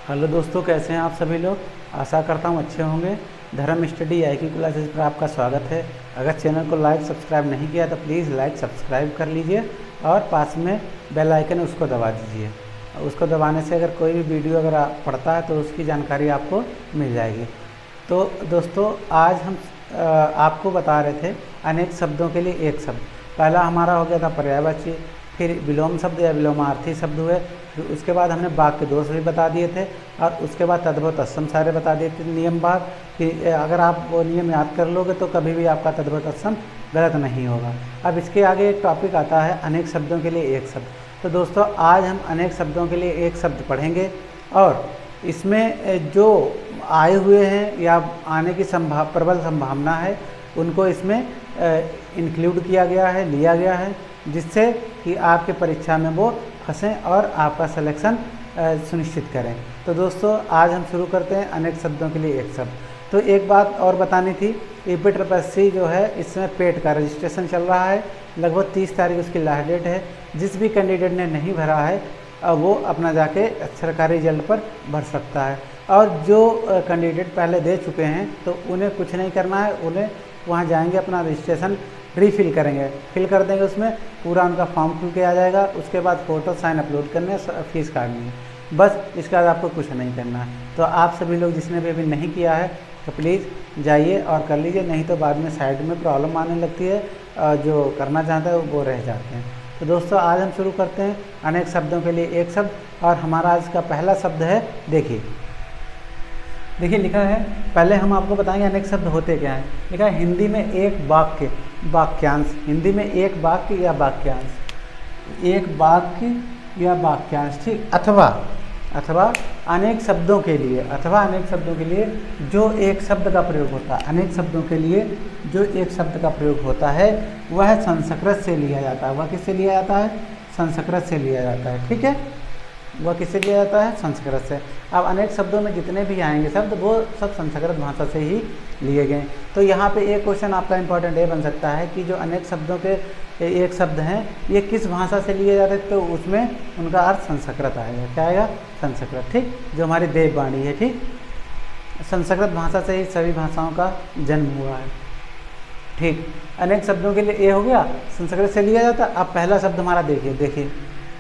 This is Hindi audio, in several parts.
हेलो दोस्तों, कैसे हैं आप सभी लोग। आशा करता हूँ अच्छे होंगे। धर्म स्टडी IQ क्लासेस पर आपका स्वागत है। अगर चैनल को लाइक सब्सक्राइब नहीं किया तो प्लीज़ लाइक सब्सक्राइब कर लीजिए और पास में बेल आइकन उसको दबा दीजिए। उसको दबाने से अगर कोई भी वीडियो अगर पड़ता है तो उसकी जानकारी आपको मिल जाएगी। तो दोस्तों, आज हम आपको बता रहे थे अनेक शब्दों के लिए एक शब्द। पहला हमारा हो गया था पर्यायवाची, फिर विलोम शब्द या विलोमार्थी शब्द हुए, फिर उसके बाद हमने बाग के दोष भी बता दिए थे और उसके बाद तद्भव तत्सम सारे बता दिए थे नियम भाग कि अगर आप वो नियम याद कर लोगे तो कभी भी आपका तद्भव तत्सम गलत नहीं होगा। अब इसके आगे एक टॉपिक आता है अनेक शब्दों के लिए एक शब्द। तो दोस्तों, आज हम अनेक शब्दों के लिए एक शब्द पढ़ेंगे और इसमें जो आए हुए हैं या आने की प्रबल संभावना है उनको इसमें इंक्लूड किया गया है, लिया गया है, जिससे कि आपके परीक्षा में वो फंसें और आपका सिलेक्शन सुनिश्चित करें। तो दोस्तों, आज हम शुरू करते हैं अनेक शब्दों के लिए एक शब्द। तो एक बात और बतानी थी, EPTRPSC जो है इसमें पेट का रजिस्ट्रेशन चल रहा है। लगभग 30 तारीख उसकी लास्ट डेट है। जिस भी कैंडिडेट ने नहीं भरा है वो अपना जाके सरकारी रिजल्ट पर भर सकता है। और जो कैंडिडेट पहले दे चुके हैं तो उन्हें कुछ नहीं करना है, उन्हें वहाँ जाएंगे, अपना रजिस्ट्रेशन रीफिल करेंगे, फिल कर देंगे, उसमें पूरा उनका फॉर्म खुल के आ जाएगा। उसके बाद फ़ोटो साइन अपलोड करने, फीस काटनी है, बस। इसके बाद आपको कुछ नहीं करना है। तो आप सभी लोग जिसने भी अभी नहीं किया है तो प्लीज़ जाइए और कर लीजिए, नहीं तो बाद में साइड में प्रॉब्लम आने लगती है, जो करना चाहता है वो रह जाते हैं। तो दोस्तों, आज हम शुरू करते हैं अनेक शब्दों के लिए एक शब्द और हमारा आज का पहला शब्द है देखिए लिखा है। पहले हम आपको बताएंगे अनेक शब्द होते क्या हैं। लिखा है हिंदी में एक वाक्य, वाक्यांश। हिंदी में एक वाक्य या वाक्यांश, एक वाक्य या वाक्यांश, ठीक। अथवा अनेक शब्दों के लिए, अथवा अनेक शब्दों के लिए जो एक शब्द का प्रयोग होता है, अनेक शब्दों के लिए जो एक शब्द का प्रयोग होता है वह संस्कृत से लिया जाता है। वह किससे लिया जाता है? संस्कृत से लिया जाता है, ठीक है। वह किससे लिया जाता है? संस्कृत से। अब अनेक शब्दों में जितने भी आएंगे शब्द वो सब संस्कृत भाषा से ही लिए गए। तो यहाँ पे एक क्वेश्चन आपका इंपॉर्टेंट ये बन सकता है कि जो अनेक शब्दों के एक शब्द हैं ये किस भाषा से लिए जाते हैं, तो उसमें उनका अर्थ संस्कृत आएगा। क्या आएगा? संस्कृत, ठीक। जो हमारी देववाणी है, ठीक, संस्कृत भाषा से ही सभी भाषाओं का जन्म हुआ है, ठीक। अनेक शब्दों के लिए ये हो गया, संस्कृत से लिया जाता। अब पहला शब्द हमारा देखिए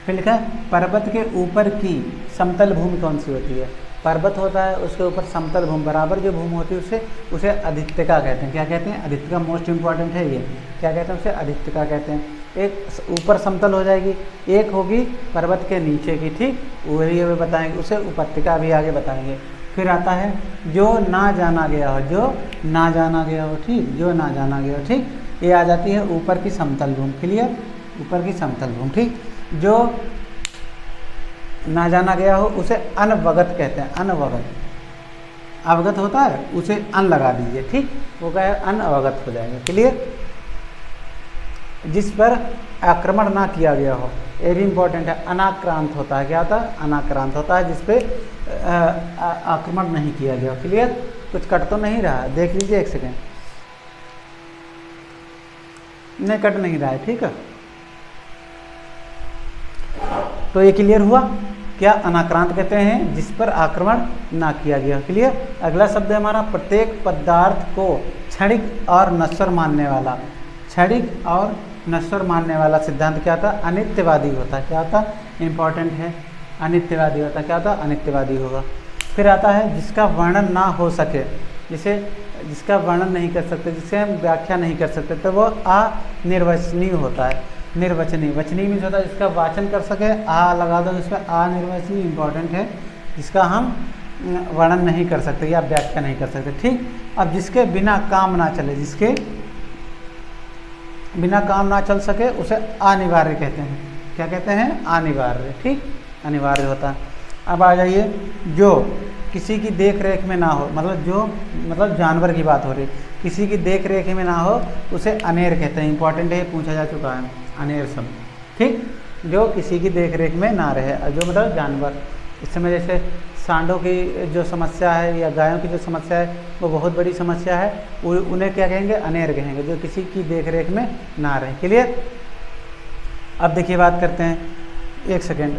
फिर लिखा है पर्वत के ऊपर की समतल भूमि कौन सी होती है? पर्वत होता है, उसके ऊपर समतल भूमि बराबर जो भूमि होती है उसे अधित्यका कहते हैं। क्या कहते हैं? अधित्यका। मोस्ट इंपॉर्टेंट है ये। क्या कहते हैं? उसे अधित्यका कहते हैं। एक ऊपर समतल हो जाएगी, एक होगी पर्वत के नीचे की, ठीक, वही हमें बताएंगे, उसे उपत्यका भी आगे बताएंगे। फिर आता है जो ना जाना गया हो, जो ना जाना गया हो, ठीक, जो ना जाना गया हो, ठीक। ये आ जाती है ऊपर की समतल भूमि। क्लियर? ऊपर की समतल भूमि, ठीक। जो ना जाना गया हो उसे अनवगत कहते हैं। अनवगत, अवगत होता है उसे अन लगा दीजिए, ठीक, वो क्या है? अनवगत हो जाएगा। क्लियर? जिस पर आक्रमण ना किया गया हो, ये भी इंपॉर्टेंट है। अनाक्रांत होता है। क्या होता है? अनाक्रांत होता है जिस पे आक्रमण नहीं किया गया। क्लियर? कुछ कट तो नहीं रहा है, देख लीजिए एक सेकेंड। नहीं कट नहीं रहा है, ठीक है। तो ये क्लियर हुआ। क्या? अनाक्रांत कहते हैं जिस पर आक्रमण ना किया गया। क्लियर? अगला शब्द है हमारा प्रत्येक पदार्थ को क्षणिक और नश्वर मानने वाला। क्षणिक और नश्वर मानने वाला सिद्धांत क्या था? अनित्यवादी होता है। क्या होता? इंपॉर्टेंट है, अनित्यवादी होता। क्या होता? अनित्यवादी होगा। फिर आता है जिसका वर्णन ना हो सके, जिसका वर्णन नहीं कर सकते, जिसे हम व्याख्या नहीं कर सकते, तो वो अनिर्वचनीय होता है। निर्वचनीय, वचनीय मीन्स होता है जिसका वाचन कर सके, आ लगा दो इसमें, अनिर्वचनीय इंपॉर्टेंट है, जिसका हम वर्णन नहीं कर सकते या व्याख्या नहीं कर सकते, ठीक। अब जिसके बिना काम ना चले, जिसके बिना काम ना चल सके उसे अनिवार्य कहते हैं। क्या कहते हैं? अनिवार्य, ठीक, अनिवार्य होता है। अब आ जाइए जो किसी की देख रेख में ना हो, मतलब जानवर की बात हो रही, किसी की देख रेख में ना हो उसे अनेर कहते हैं। इंपॉर्टेंट है, पूछा जा चुका है, अनेर शब्द, ठीक। जो किसी की देख रेख में ना रहे, जो मतलब जानवर, इस समय जैसे सांडों की जो समस्या है या गायों की जो समस्या है वो बहुत बड़ी समस्या है, उन्हें क्या कहेंगे? अनेर कहेंगे, जो किसी की देख रेख में ना रहे। क्लियर? अब देखिए बात करते हैं, एक सेकेंड।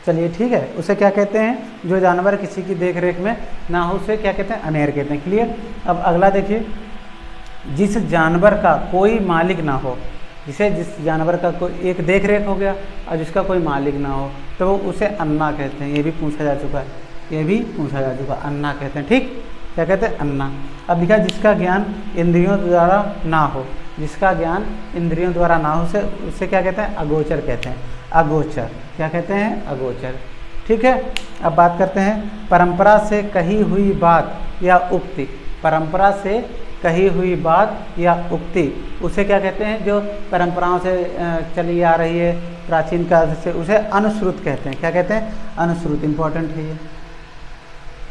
चलिए ठीक है, उसे क्या कहते हैं, जो जानवर किसी की देख रेख में ना हो उसे क्या कहते हैं, अनेर कहते हैं। क्लियर। अब अगला देखिए, जिस जानवर का कोई मालिक ना हो, जिस जानवर का कोई एक देख रेख हो गया और जिसका कोई मालिक ना हो तो वो उसे अन्ना कहते हैं। ये भी पूछा जा चुका है, ये भी पूछा जा चुका, अन्ना कहते हैं। ठीक, क्या कहते हैं, अन्ना। अब लिखा, जिसका ज्ञान इंद्रियों द्वारा ना हो, जिसका ज्ञान इंद्रियों द्वारा ना हो उसे क्या कहते हैं, अगोचर कहते हैं। अगोचर, क्या कहते हैं, अगोचर। ठीक है। अब बात करते हैं परंपरा से कही हुई बात या उक्ति। परंपरा से कही हुई बात या उक्ति उसे क्या कहते हैं, जो परंपराओं से चली आ रही है प्राचीन काल से, उसे अनुश्रुत कहते हैं। क्या कहते हैं, अनुश्रुत। इंपॉर्टेंट है ये,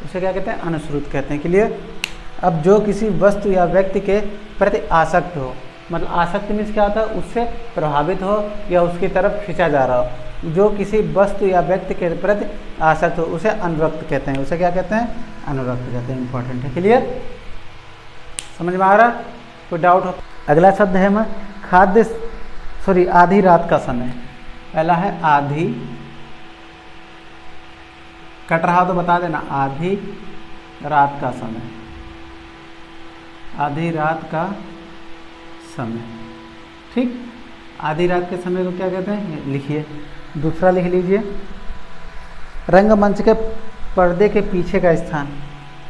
उसे क्या कहते हैं, अनुश्रुत कहते हैं। क्लियर। अब जो किसी वस्तु या व्यक्ति के प्रति आसक्त हो, मतलब आसक्त मीन्स क्या होता है, उससे प्रभावित हो या उसकी तरफ खींचा जा रहा हो। जो किसी वस्तु या व्यक्ति के प्रति आसक्त हो उसे अनुरक्त कहते हैं। उसे क्या कहते हैं, अनुरक्त कहते हैं। इंपॉर्टेंट है। क्लियर, समझ में आ रहा, कोई डाउट हो। अगला शब्द है आधी रात का समय। पहला है आधी, कट रहा हो तो बता देना, आधी रात का समय, आधी रात का समय। ठीक, आधी रात के समय को क्या कहते हैं, लिखिए। दूसरा लिख लीजिए, रंगमंच के पर्दे के पीछे का स्थान।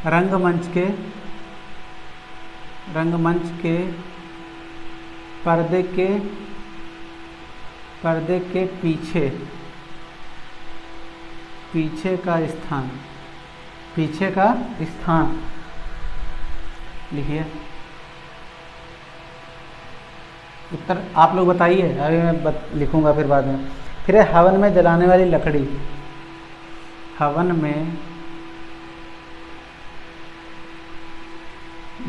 रंगमंच के पर्दे के पीछे का स्थान, पीछे का स्थान लिखिए। उत्तर आप लोग बताइए, अभी मैं लिखूंगा फिर बाद में। फिर है हवन में जलाने वाली लकड़ी। हवन में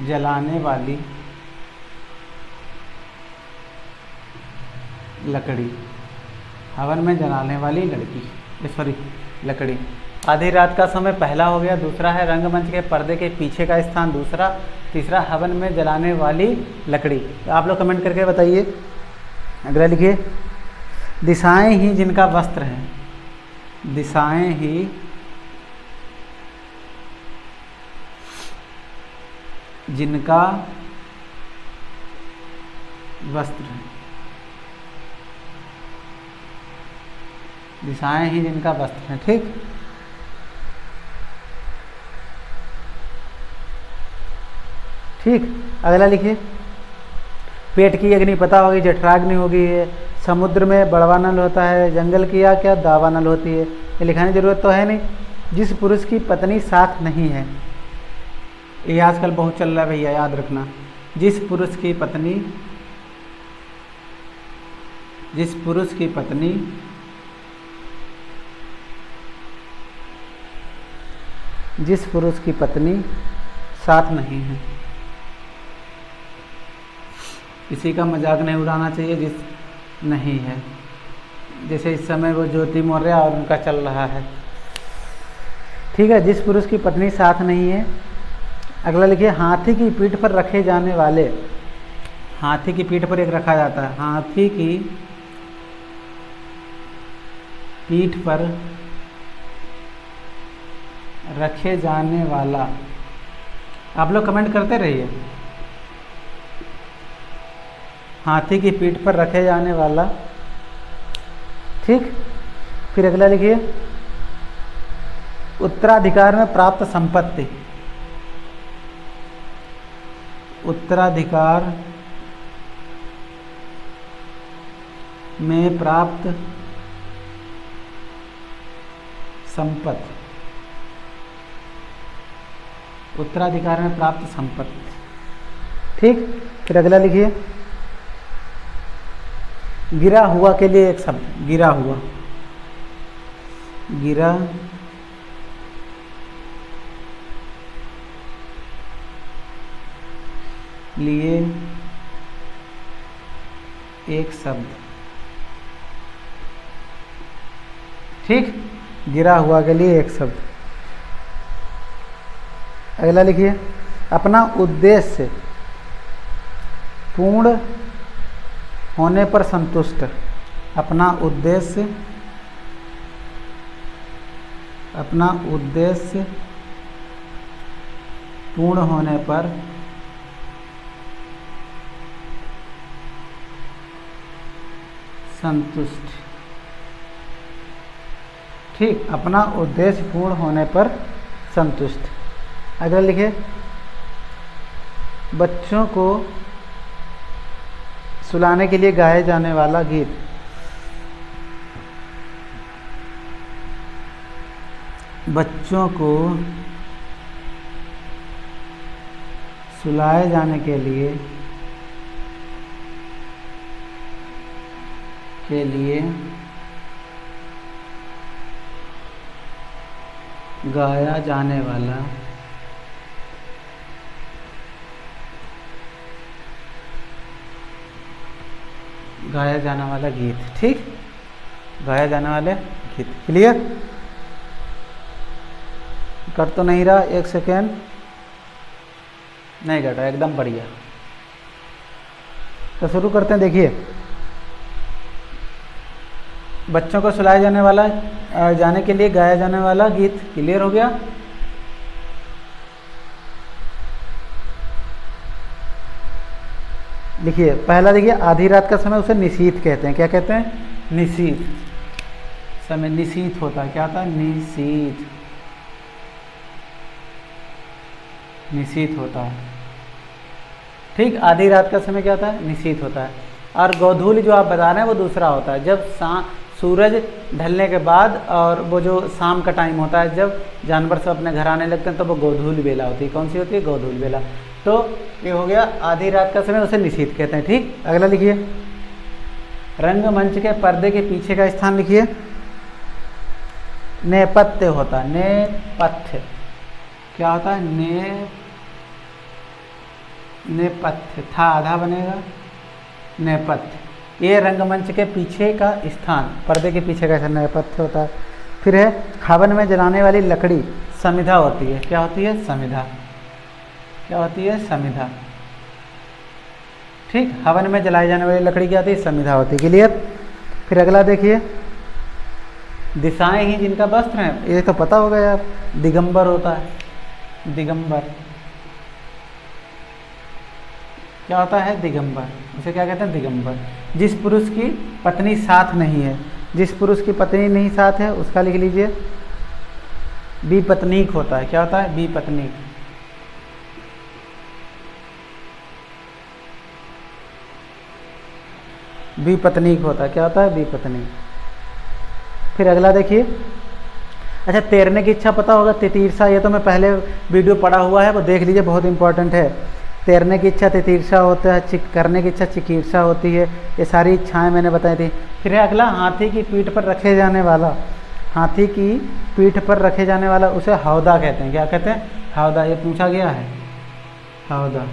जलाने वाली लकड़ी, हवन में जलाने वाली लकड़ी। आधी रात का समय पहला हो गया। दूसरा है रंगमंच के पर्दे के पीछे का स्थान दूसरा। तीसरा हवन में जलाने वाली लकड़ी। तो आप लोग कमेंट करके बताइए। अगला लिखिए, दिशाएं ही जिनका वस्त्र है। दिशाएं ही जिनका वस्त्र है। दिशाएं ही जिनका वस्त्र है। ठीक, ठीक। अगला लिखिए, पेट की अग्नि पता होगी, जठराग्नि होगी है। समुद्र में बड़वा नल होता है, जंगल की आग क्या दावा नल होती है। ये लिखाने की जरूरत तो है नहीं। जिस पुरुष की पत्नी साथ नहीं है, ये आजकल बहुत चल रहा है भैया, याद रखना। जिस पुरुष की पत्नी साथ नहीं है, किसी का मजाक नहीं उड़ाना चाहिए। जिस नहीं है, जैसे इस समय वो ज्योति मौर्य और उनका चल रहा है। ठीक है, जिस पुरुष की पत्नी साथ नहीं है। अगला लिखिए, हाथी की पीठ पर रखे जाने वाले। हाथी की पीठ पर एक रखा जाता है, हाथी की पीठ पर रखे जाने वाला। आप लोग कमेंट करते रहिए। हाथी की पीठ पर रखे जाने वाला। ठीक, फिर अगला लिखिए, उत्तराधिकार में प्राप्त संपत्ति। उत्तराधिकार में प्राप्त संपत्ति। उत्तराधिकार में प्राप्त संपत्ति। ठीक, फिर अगला लिखिए, गिरा हुआ के लिए एक शब्द। गिरा हुआ, गिरा लिए एक शब्द। ठीक, गिरा हुआ के लिए एक शब्द। अगला लिखिए, अपना उद्देश्य पूर्ण होने पर संतुष्ट। अपना उद्देश्य अपना उद्देश्य पूर्ण होने पर संतुष्ट। ठीक, अपना उद्देश्य पूर्ण होने पर संतुष्ट। अगला लिखिए, बच्चों को सुलाने के लिए गाए जाने वाला गीत। बच्चों को सुलाए जाने के लिए गाया जाने वाला गीत। ठीक, गाया जाने वाले गीत। क्लियर? कट तो नहीं रहा? एक सेकेंड, नहीं कट रहा, एकदम बढ़िया। तो शुरू करते हैं। देखिए, बच्चों को सुलाया जाने के लिए गाया जाने वाला गीत। क्लियर हो गया? लिखिए, पहला देखिए, आधी रात का समय उसे निशीथ कहते हैं। क्या कहते हैं? निशीथ समय। निशीथ होता है, क्या होता है? निशीथ होता है। ठीक, आधी रात का समय क्या होता है? निशीथ होता है। और गोधूली जो आप बता रहे हैं वो दूसरा होता है, जब सूरज ढलने के बाद और वो जो शाम का टाइम होता है, जब जानवर सब अपने घर आने लगते हैं, तो वो गोधूली बेला होती है। कौन सी होती है? गोधूली बेला। तो ये हो गया आधी रात का समय, उसे निशीथ कहते हैं। ठीक, अगला लिखिए, रंगमंच के पर्दे के पीछे का स्थान लिखिए। नेपथ्य होता है। नेपथ्य क्या होता है? नेपथ्य। था आधा बनेगा, नेपथ्य। ये रंगमंच के पीछे का स्थान, पर्दे के पीछे का नेपथ्य होता है। फिर है, हवन में जलाने वाली लकड़ी समिधा होती है। क्या होती है? समिधा। क्या होती है? समिधा। ठीक, हवन में जलाई जाने वाली लकड़ी क्या होती है? समिधा होती है। क्लियर? फिर अगला देखिए, दिशाएं ही जिनका वस्त्र है, ये तो पता होगा यार, दिगंबर होता है। दिगंबर क्या होता है? दिगंबर। इसे क्या कहते हैं? दिगंबर। जिस पुरुष की पत्नी साथ नहीं है, जिस पुरुष की पत्नी नहीं साथ है, उसका लिख लीजिए विपत्नीक होता है। क्या होता है? विपत्नीक। विपत्नीक होता है। क्या होता है? विपत्नीक। फिर अगला देखिए, अच्छा, तैरने की इच्छा पता होगा, तितीर्षा। ये तो मैं पहले वीडियो पढ़ा हुआ है, वो देख लीजिए, बहुत इंपॉर्टेंट है। तैरने की इच्छा तितीर्षा होता है, करने की इच्छा चिकीर्षा होती है। ये सारी इच्छाएं मैंने बताई थी। फिर है अगला, हाथी की पीठ पर रखे जाने वाला। हाथी की पीठ पर रखे जाने वाला उसे हौदा कहते हैं। क्या कहते हैं? हौदा। ये पूछा गया है, हौदा।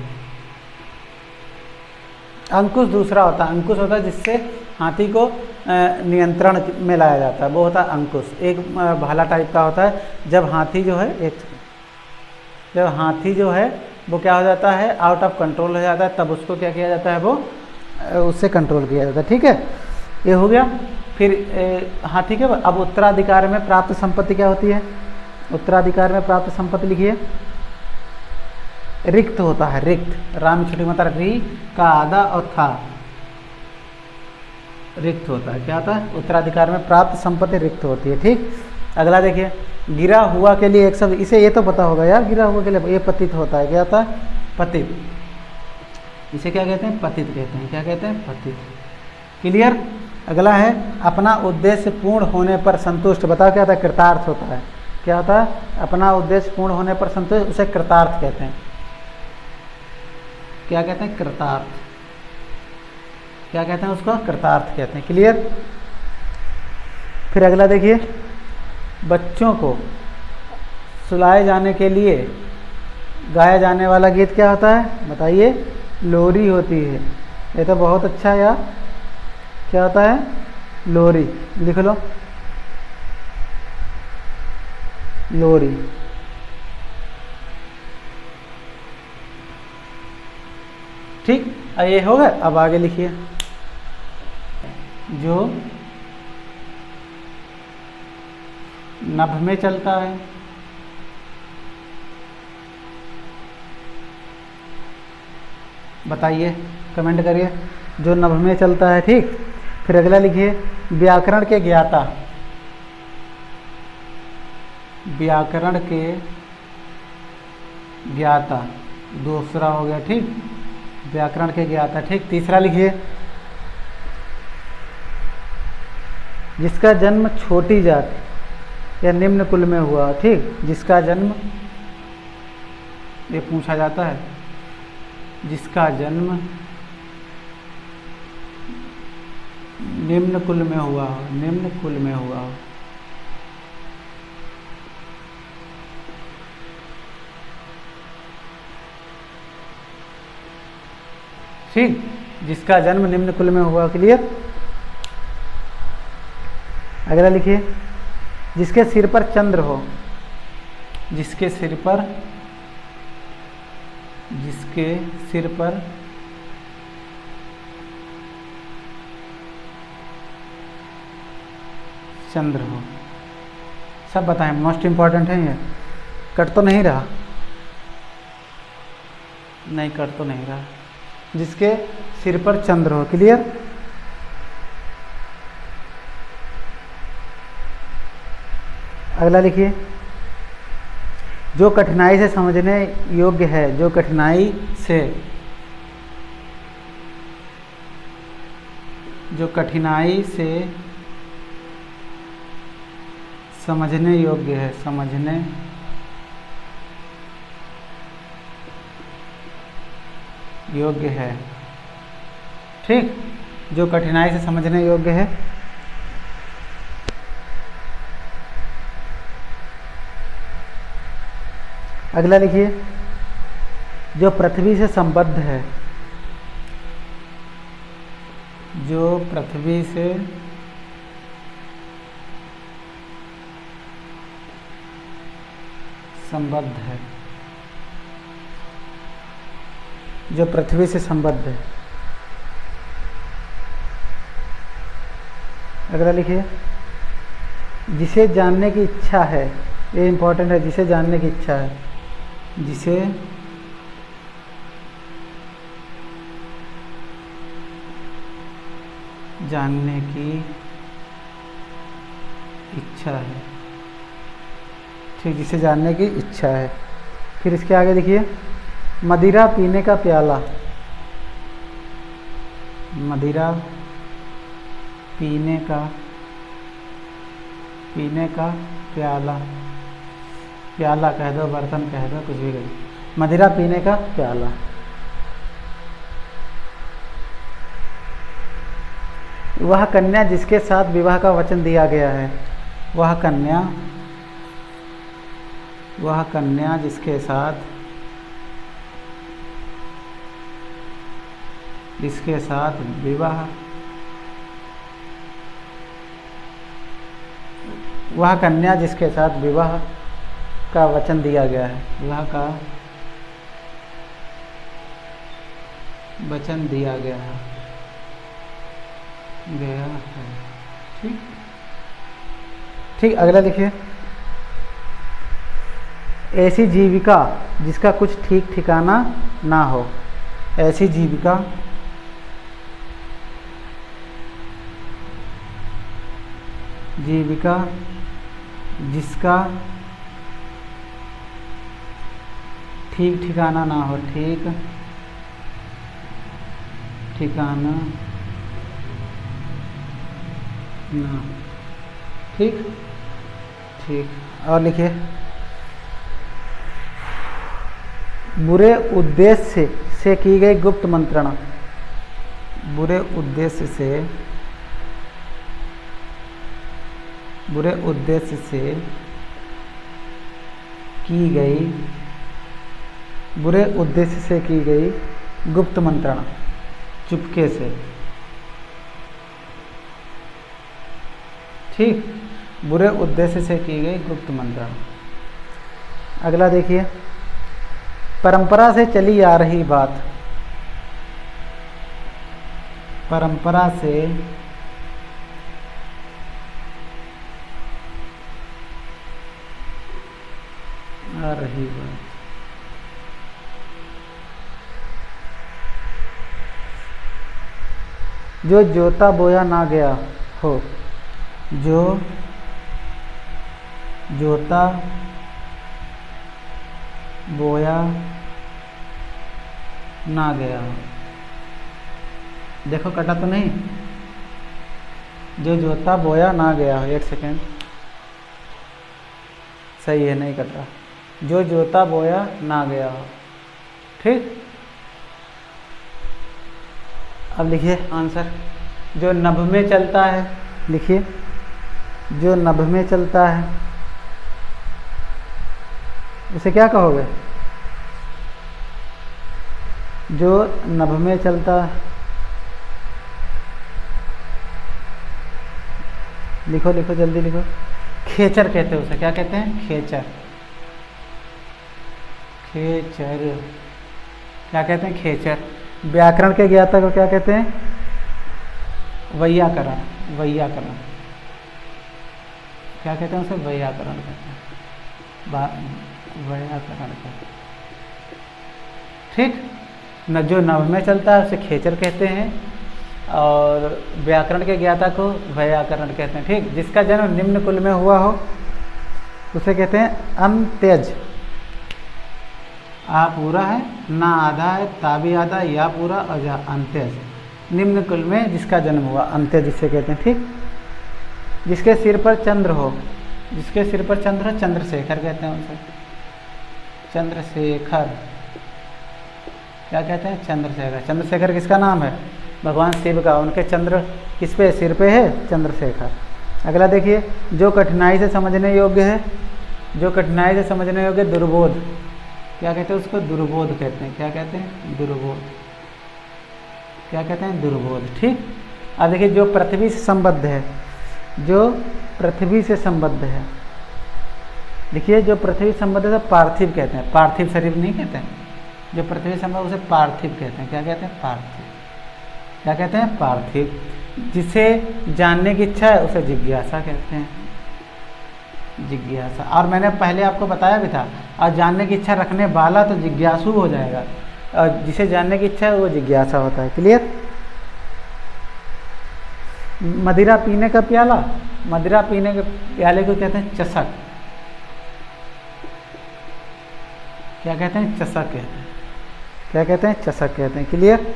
अंकुश दूसरा होता है। अंकुश होता है जिससे हाथी को नियंत्रण में लाया जाता है, वो होता है अंकुश। एक भाला टाइप का होता है। जब हाथी जो है वो क्या हो जाता है? आउट ऑफ कंट्रोल हो जाता है, तब उसको क्या किया जाता है? वो उससे कंट्रोल किया जाता है। ठीक है, ये हो गया। फिर हाथी के अब उत्तराधिकार में प्राप्त संपत्ति क्या होती है? उत्तराधिकार में प्राप्त संपत्ति लिखिए, रिक्त होता है। रिक्त, राम छोटी मात्रा री का आधा और था, रिक्त होता है। क्या होता है? उत्तराधिकार में प्राप्त संपत्ति रिक्त होती है। ठीक, अगला देखिए, गिरा हुआ के लिए एक शब्द, इसे ये तो पता होगा यार, गिरा हुआ के लिए ये पतित होता है। क्या होता है? पतित। इसे क्या कहते हैं? पतित कहते हैं। क्या कहते हैं? पतित। क्लियर? अगला है, अपना उद्देश्य पूर्ण होने पर संतुष्ट। बताओ क्या होता है? कृतार्थ होता है। क्या होता है? अपना उद्देश्य पूर्ण होने पर संतुष्ट, उसे कृतार्थ कहते हैं। क्या कहते हैं? कृतार्थ। क्या कहते हैं उसको? कृतार्थ कहते हैं। क्लियर? फिर अगला देखिए, बच्चों को सुलाए जाने के लिए गाया जाने वाला गीत क्या होता है? बताइए। लोरी होती है। ये तो बहुत अच्छा है यार। क्या होता है? लोरी। लिख लो, लोरी। ठीक, ये हो गया। अब आगे लिखिए, नभ में चलता है। बताइए, कमेंट करिए। जो नभ में चलता है, ठीक। फिर अगला लिखिए, व्याकरण के ज्ञाता। व्याकरण के ज्ञाता दूसरा हो गया, ठीक। व्याकरण के ज्ञाता, ठीक। तीसरा लिखिए, जिसका जन्म छोटी जाति या निम्न कुल में हुआ, ठीक। जिसका जन्म, ये पूछा जाता है, जिसका जन्म निम्न कुल में हुआ हो, निम्न कुल में हुआ हो। ठीक, जिसका जन्म निम्न कुल में हुआ। क्लियर। अगला लिखिए, जिसके सिर पर चंद्र हो। जिसके सिर पर, जिसके सिर पर चंद्र हो। सब बताएं, मोस्ट इंपॉर्टेंट है ये। कट तो नहीं रहा? नहीं, कट तो नहीं रहा। जिसके सिर पर चंद्र हो। क्लियर। अगला लिखिए, जो कठिनाई से समझने योग्य है। जो कठिनाई से, जो कठिनाई से समझने योग्य है। समझने योग्य है, ठीक। जो कठिनाई से समझने योग्य है। अगला लिखिए, जो पृथ्वी से संबद्ध है। जो पृथ्वी से संबद्ध है। जो पृथ्वी से संबद्ध है। अगला लिखिए, जिसे जानने की इच्छा है। ये इंपॉर्टेंट है, जिसे जानने की इच्छा है। जिसे जानने की इच्छा है, ठीक। जिसे जानने की इच्छा है। फिर इसके आगे देखिए, मदिरा पीने का प्याला। मदिरा पीने का प्याला। प्याला कह दो, बर्तन कह दो, कुछ भी कह दो। मदिरा पीने का प्याला। वह कन्या जिसके साथ विवाह का वचन दिया गया है। वह कन्या, वह कन्या जिसके साथ, जिसके साथ विवाह, वह कन्या जिसके साथ विवाह का वचन दिया गया है। विवाह का वचन दिया गया है, ठीक। ठीक, अगला लिखिए, ऐसी जीविका जिसका कुछ ठीक ठिकाना ना हो। ऐसी जीविका, जीविका जिसका ठीक ठिकाना ना हो। ठीक ठिकाना ना, ठीक। ठीक, और लिखिए, बुरे उद्देश्य से की गई गुप्त मंत्रणा। बुरे उद्देश्य से, बुरे उद्देश्य से की गई, बुरे उद्देश्य से की गई गुप्त मंत्रणा। चुपके से, ठीक। बुरे उद्देश्य से की गई गुप्त मंत्रणा। अगला देखिए, परंपरा से चली आ रही बात। परंपरा से आ रही बात। जो जोता बोया ना गया हो, जो जोता बोया ना गया हो। देखो कटा तो नहीं, जो जोता बोया ना गया हो, एक सेकेंड, सही है, नहीं कट रहा। जो जोता बोया ना गया हो, ठीक। अब लिखिए आंसर। जो नभ में चलता है, लिखिए, जो नभ में चलता है उसे क्या कहोगे? जो नभ में चलता है, लिखो लिखो जल्दी लिखो। खेचर कहते हैं उसे, क्या कहते हैं? खेचर। खेचर क्या कहते हैं? खेचर। व्याकरण के ज्ञाता को क्या कहते हैं? वैयाकरण। वैयाकरण क्या कहते हैं उसे? वैयाकरण कहते हैं। वैयाकरण कहते हैं, ठीक। न जो नभ में चलता है उसे खेचर कहते हैं, और व्याकरण के ज्ञाता को वैयाकरण कहते हैं, ठीक। जिसका जन्म निम्न कुल में हुआ हो उसे कहते हैं अंत्यज। आ पूरा है, ना आधा है, ता भी आधा, या पूरा और जा अंत्यज। निम्न कुल में जिसका जन्म हुआ, अंत्यज जिसे कहते हैं, ठीक। जिसके सिर पर चंद्र हो, जिसके सिर पर चंद्र हो, चंद्रशेखर कहते हैं उसे। चंद्रशेखर क्या कहते हैं? चंद्रशेखर। चंद्रशेखर किसका नाम है? भगवान शिव का। उनके चंद्र किस पे? सिर पे है, चंद्रशेखर। अगला देखिए, जो कठिनाई से समझने योग्य है, जो कठिनाई से समझने योग्य, दुर्बोध। क्या कहते हैं उसको? दुर्बोध कहते हैं। क्या कहते हैं? दुर्बोध। क्या कहते हैं? दुर्बोध, ठीक। अब देखिए, जो पृथ्वी से संबद्ध है, जो पृथ्वी से संबद्ध है, देखिए, जो पृथ्वी से संबद्ध है पार्थिव कहते हैं। पार्थिव शरीर नहीं कहते हैं, जो पृथ्वी से संबद्ध उसे पार्थिव कहते हैं। क्या कहते हैं? पार्थिव। क्या कहते हैं? पार्थिव। जिसे जानने की इच्छा है उसे जिज्ञासा कहते हैं। जिज्ञासा। और मैंने पहले आपको बताया भी था, और जानने की इच्छा रखने वाला तो जिज्ञासु हो जाएगा, और जिसे जानने की इच्छा है वो जिज्ञासा होता है। क्लियर? मदिरा पीने का प्याला, मदिरा पीने के प्याले को कहते हैं चषक। क्या कहते हैं? चषक कहते हैं। क्या कहते हैं? चषक कहते हैं। क्लियर?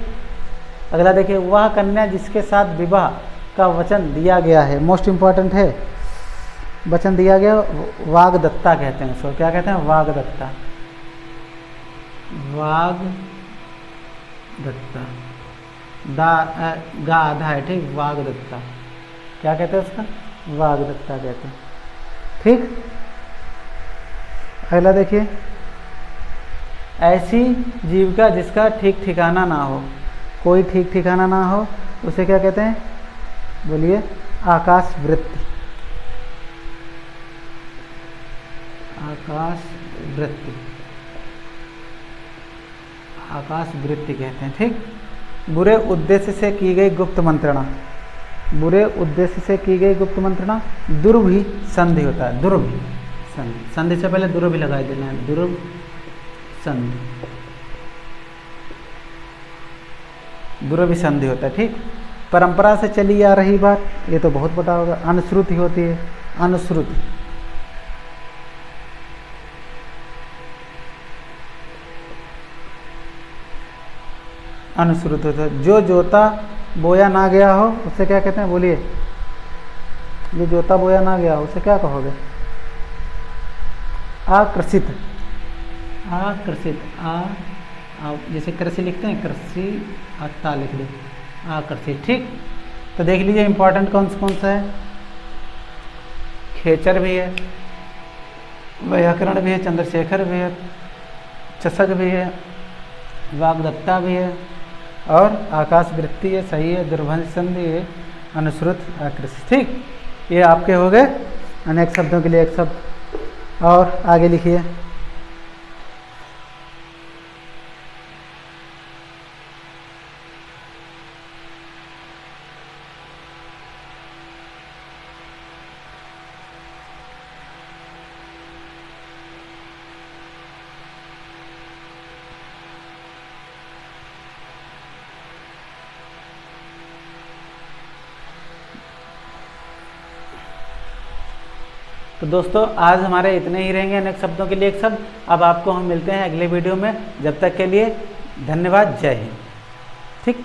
अगला देखिए, वह कन्या जिसके साथ विवाह का वचन दिया गया है, मोस्ट इंपॉर्टेंट है, वचन दिया गया, वागदत्ता कहते हैं उसको। क्या कहते हैं? वागदत्ता। वागदत्ता। गा आधा है, ठीक। वागदत्ता क्या कहते हैं उसका? वागदत्ता कहते हैं, ठीक। अगला देखिए, ऐसी जीविका जिसका ठीक ठिकाना ना हो, कोई ठीक ठिकाना ना हो, उसे क्या कहते हैं? बोलिए। आकाश वृत्ति। आकाश वृत्ति। आकाश वृत्ति कहते हैं, ठीक। बुरे उद्देश्य से की गई गुप्त मंत्रणा, बुरे उद्देश्य से की गई गुप्त मंत्रणा, दुर्भी संधि होता है। दुर्भी संधि, संधि से पहले दुर्भी लगा देना है। दुर्भ संधि, दुर्भी संधि होता है, ठीक। परंपरा से चली आ रही बात, ये तो बहुत पता होगा। अनुश्रुति होती है, अनुश्रुति। अनुश्रुत होता है। जो जोता बोया ना गया हो उसे क्या कहते हैं? बोलिए। जो जोता बोया ना गया हो उसे क्या कहोगे? आकृषित। आकृषित। जैसे कृषि लिखते हैं, कृषि अत्ता लिख दो, आकृषित, ठीक। तो देख लीजिए इंपॉर्टेंट कौन सा है। खेचर भी है, व्याकरण भी है, चंद्रशेखर भी है, चषक भी है, वागदत्ता भी है, और आकाश वृत्ति है, सही है। दुर्भंज संधि है, अनुश्रुत, आकृषित, ठीक। ये आपके हो गए अनेक शब्दों के लिए एक शब्द। और आगे लिखिए। तो दोस्तों आज हमारे इतने ही रहेंगे अनेक शब्दों के लिए एक शब्द। अब आपको हम मिलते हैं अगले वीडियो में, जब तक के लिए धन्यवाद, जय हिंद। ठीक।